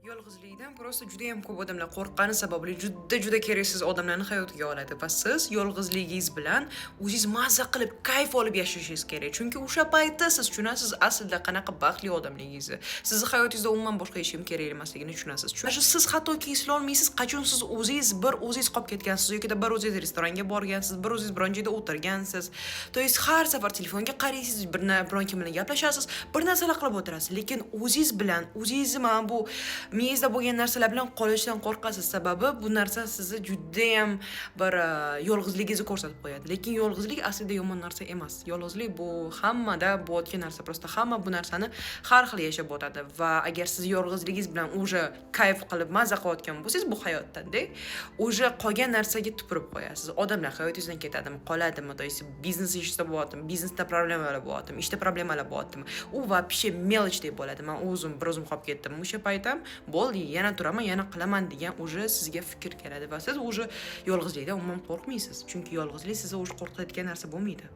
Yolg'izlikdan prosta juda ham ko'p odamlar qo'rqqani sababli juda keraksiz odamlarni hayotiga oladi va siz yolg'izligingiz bilan o'zingiz mazza qilib, kayf olib yashashingiz kerak. Chunki o'sha paytda siz tushunasiz aslida qanaqa baxtli odamligingizni. Sizni hayotingizda umuman boshqa hech kim kerak emasligini tushunasiz. Chunki siz hattoki eslolmaysiz, qachon siz o'zingiz qolib ketgansiz yoki bir o'zingiz restoranga borgansiz, bir o'zingiz biron joyda o'tirgansiz. To есть har safar telefonga qaraysiz, biron kim bilan gaplashasiz, bir narsalar qilib o'tirasiz, lekin o'zingizni mana bu miyangizda bo'lgan narsalar bilan qolishdan qo'rqasiz. Sababi bu narsa sizni juda ham bir yolg'izligingizni ko'rsatib qo'yadi. Lekin yolg'izlik aslida yomon narsa emas. Yolg'izlik bu hammada bo'layotgan narsa. Prosta hamma bu narsani har xil yashab o'tadi va agar siz yolg'izligingiz bilan уже kayf qilib mazza qilayotgan bo'lsangiz bu hayotda-da, уже qolgan narsaga tupurib qo'yasiz. Odamlar hayotingizdan ketadimi, qoladimi, то есть biznes ishda bo'lyaptimi, biznesda problemalar bo'lyaptimi, ishda problemalar bo'lyaptimi. U вообще mелочь deb bo'ladi. Men o'zim qolib ketdim. O'sha paytam bo'ldi, yana turaman, yana qilaman degan уже sizga fikr keladi va siz уже yolg'izlikdan umuman qo'rqmaysiz. Chunki yolg'izlik sizni уже qo'rqitadigan narsa bo'lmaydi.